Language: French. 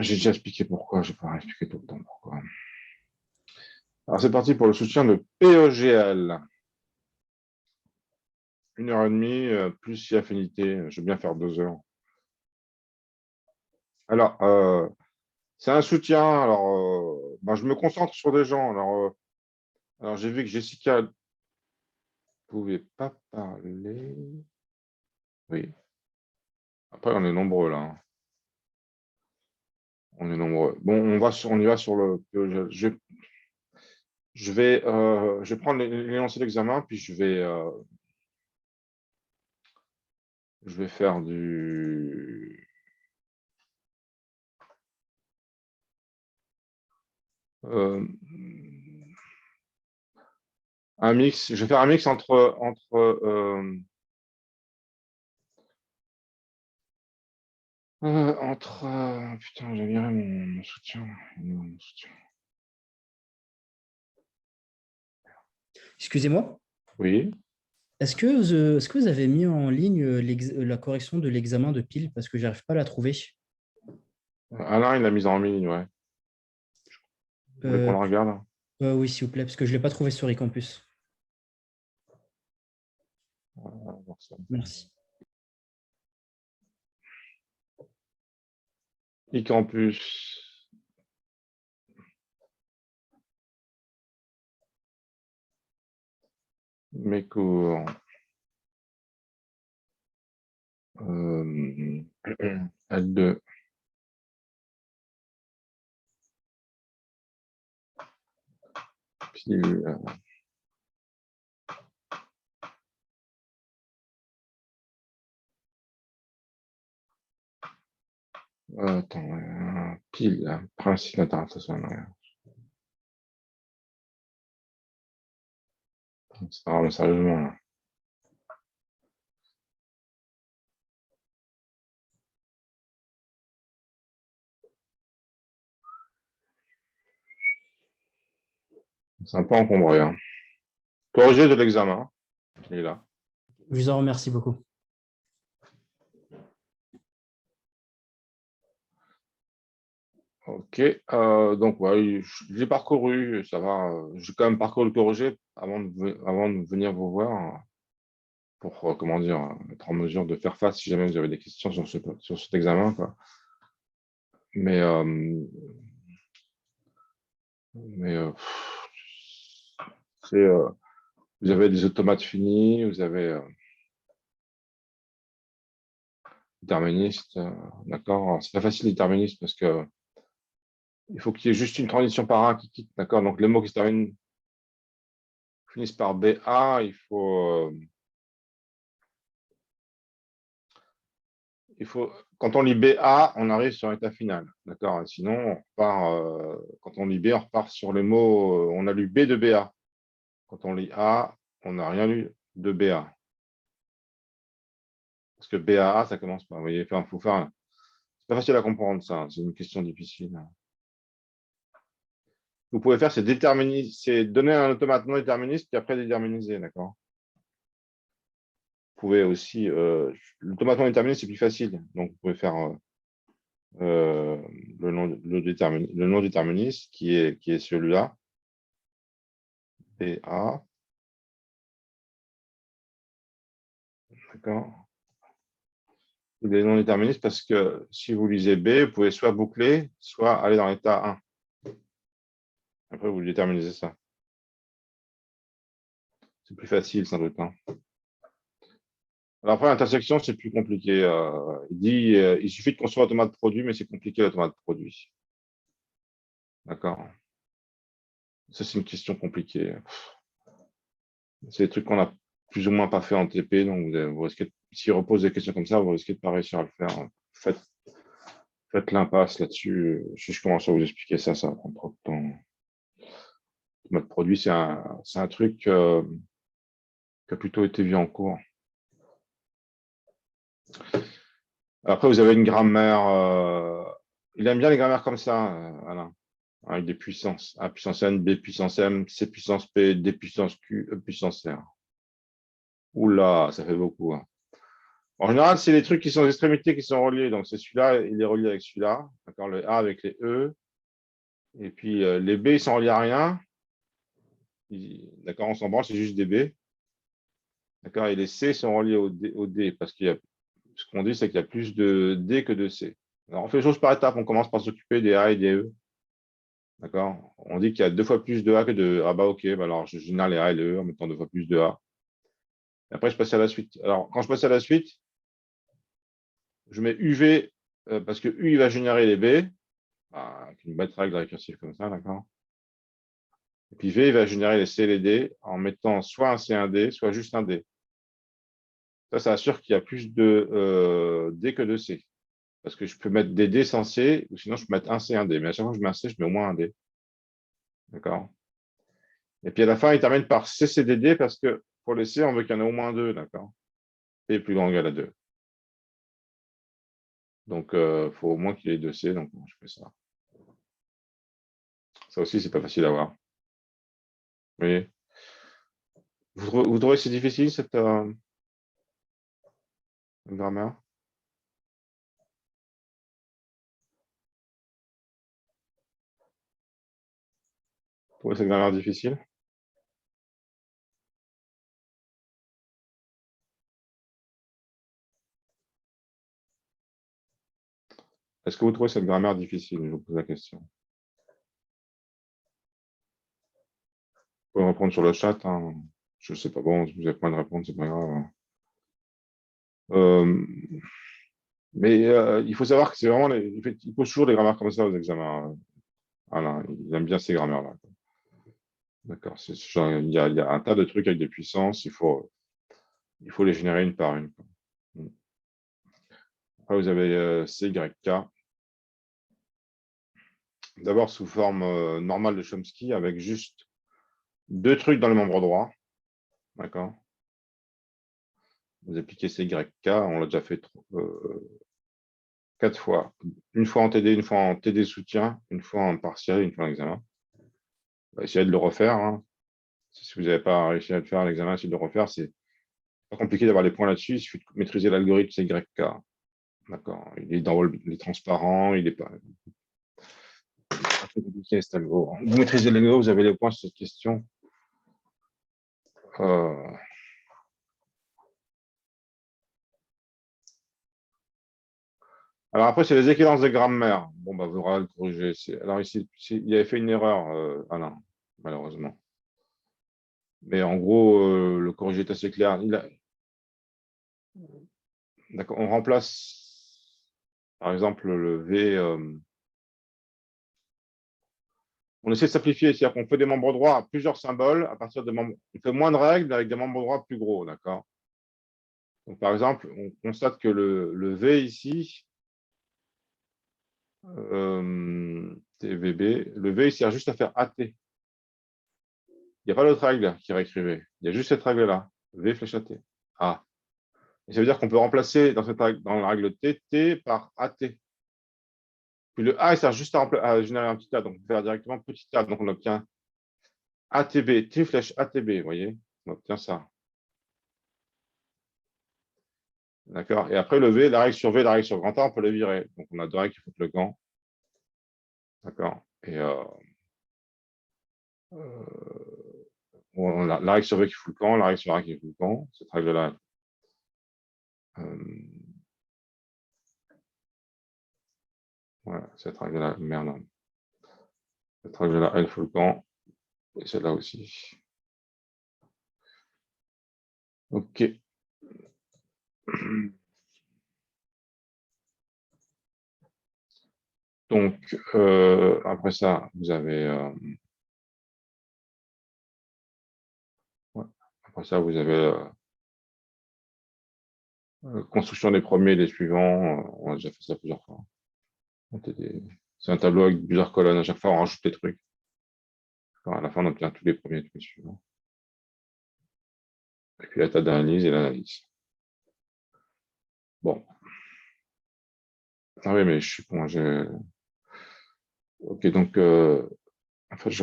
J'ai déjà expliqué pourquoi, je ne vais pas expliquer tout le temps pourquoi. Alors, c'est parti pour le soutien de PEGL. 1h30, plus si affinité. Je vais bien faire 2 heures. Alors, c'est un soutien. Alors, je me concentre sur des gens. Alors j'ai vu que Jessica ne pouvait pas parler. Oui. Après, on est nombreux là, hein. On est nombreux. Bon, on y va sur le PEGL. Je vais prendre l'énoncé d'examen, puis je vais faire euh, un mix. Je vais faire un mix putain, j'ai viré mon soutien. Mon soutien. Excusez-moi, Oui. est-ce que vous avez mis en ligne la correction de l'examen de pile parce que j'arrive pas à la trouver? Alain, il l'a mise en ligne, ouais. Vous voulez qu'on Euh, le regarde? oui, s'il vous plaît, parce que je ne l'ai pas trouvé sur eCampus. Merci. eCampus. Mes cours. L2. Pile. Attends, pile. Principe d'interprétation. Mais sérieusement, là. C'est un peu encombré, hein. Corrigé de l'examen. Il est là. Je vous en remercie beaucoup. Ok. Donc, ouais, j'ai parcouru, ça va. J'ai quand même parcouru le corrigé avant de venir vous voir pour, comment dire, être en mesure de faire face si jamais vous avez des questions sur cet examen, quoi. Mais, c'est, vous avez des automates finis, vous avez déterministe, d'accord. C'est pas facile déterministe parce que il faut qu'il y ait juste une transition par un qui quitte, d'accord. Donc les mots qui se terminent finissent par BA, quand on lit BA, on arrive sur l'état final, d'accord. Sinon, quand on lit B, on repart sur les mots, on a lu B de BA. Quand on lit A, on n'a rien lu de BA. Parce que BAA, ça commence pas. Vous voyez, faut faire. C'est pas facile à comprendre ça. C'est une question difficile. Vous pouvez faire, c'est donner un automate non déterministe puis après déterminiser, d'accord. Vous pouvez aussi, l'automate non déterministe, c'est plus facile. Donc, vous pouvez faire le non déterministe qui est celui-là. BA. D'accord. Il est non déterministe parce que si vous lisez B, vous pouvez soit boucler, soit aller dans l'état 1. Après, vous déterminisez ça. C'est plus facile, sans doute, hein. Alors après, l'intersection, c'est plus compliqué. Il dit il suffit de construire automate produit, mais c'est compliqué l'automate produit. D'accord. Ça, c'est une question compliquée. C'est des trucs qu'on a plus ou moins pas fait en TP, donc vous risquez, s'il repose des questions comme ça, vous risquez de pas réussir à le faire. Faites l'impasse là-dessus. Si je commence à vous expliquer ça, ça va prendre trop de temps. Automate produit, c'est un truc qui a plutôt été vu en cours. Après, vous avez une grammaire. Il aime bien les grammaires comme ça, Alain, avec des puissances. A puissance n, B puissance m, C puissance p, D puissance q, E puissance r. Oula, ça fait beaucoup, hein. En général, c'est les trucs qui sont aux extrémités qui sont reliés. Donc, c'est celui-là, il est relié avec celui-là. D'accord, le A avec les E. Et puis, les B, ils sont reliés à rien. D'accord, on s'en branle, c'est juste des B. D'accord, et les C sont reliés au D parce qu'il y a, ce qu'on dit, c'est qu'il y a plus de D que de C. Alors, on fait les choses par étapes. On commence par s'occuper des A et des E. D'accord, on dit qu'il y a 2 fois plus de A que de E. Ah bah ok, bah alors je génère les A et les E en mettant 2 fois plus de A. Et après, je passe à la suite. Alors, quand je passe à la suite, je mets UV parce que U, il va générer les B. Avec une bête règle récursive comme ça, d'accord. Et puis V, il va générer les C et les D en mettant soit un C, un D, soit juste un D. Ça assure qu'il y a plus de D que de C. Parce que je peux mettre des D sans C, ou sinon je peux mettre un C, un D. Mais à chaque fois que je mets un C, je mets au moins un D. D'accord. Et puis à la fin, il termine par CCDD parce que pour les C, on veut qu'il y en ait au moins deux, d'accord. P est plus grand ou égal à 2. Donc, il faut au moins qu'il y ait 2 C, donc je fais ça. Ça aussi, c'est pas facile à voir. Vous voyez, vous trouvez que c'est difficile, cette grammaire? Vous trouvez cette grammaire difficile? Est-ce que vous trouvez cette grammaire difficile? Je vous pose la question. Vous pouvez répondre sur le chat, hein. Je ne sais pas, bon, si vous avez pas de répondre, c'est pas grave. Euh, mais il faut savoir que c'est vraiment, il pose toujours des grammaires comme ça aux examens. Voilà, il aime bien ces grammaires-là. D'accord. Il y a un tas de trucs avec des puissances, il faut les générer une par une. Après, vous avez CYK. D'abord sous forme normale de Chomsky avec juste 2 trucs dans le membre droit. D'accord. Vous appliquez CYK, on l'a déjà fait 4 fois. Une fois en TD, une fois en TD soutien, une fois en partiel, une fois en examen. Essayez de le refaire, hein. Si vous n'avez pas réussi à le faire à l'examen, essayez de le refaire. C'est pas compliqué d'avoir les points là-dessus. Il suffit de maîtriser l'algorithme CYK. D'accord. Il est dans les transparents, il est pas. Vous maîtrisez l'algo, vous avez les points sur cette question. Euh, Alors après, c'est les équivalences de grammaire. Bon, bah, vous aurez à le corriger. Alors ici, il avait fait une erreur, Alain, malheureusement. Mais en gros, le corrigé est assez clair. D'accord, on remplace, par exemple, le V. On essaie de simplifier, c'est-à-dire qu'on fait des membres droits à plusieurs symboles à partir de membres. On fait moins de règles avec des membres droits plus gros, d'accord. Donc, par exemple, on constate que le V ici, TVB, le V, il sert juste à faire AT. Il n'y a pas d'autre règle qui réécrivait. Il y a juste cette règle-là. V flèche AT. A. Et ça veut dire qu'on peut remplacer dans la règle T, T par AT. Puis le A, il sert juste à générer un petit A. Donc, on peut faire directement petit A. Donc, on obtient ATB, T flèche ATB. Vous voyez, on obtient ça. D'accord. Et après, le V, la règle sur V, la règle sur grand A, on peut le virer. Donc, on a 2 règles qui foutent le camp. D'accord. Et la règle sur V qui fout le camp, la règle sur A qui fout le camp. Cette règle-là. Voilà, cette règle-là, merde. Cette règle-là, elle fout le camp. Et celle-là aussi. OK. Donc, après ça, vous avez ouais, après ça, vous avez construction des premiers et des suivants. On a déjà fait ça plusieurs fois. C'est un tableau avec plusieurs colonnes. À chaque fois, on rajoute des trucs. À la fin, on obtient tous les premiers et tous les suivants. Et puis la table d'analyse et l'analyse. Bon. Ah oui, mais je suis bon. OK, donc, en fait,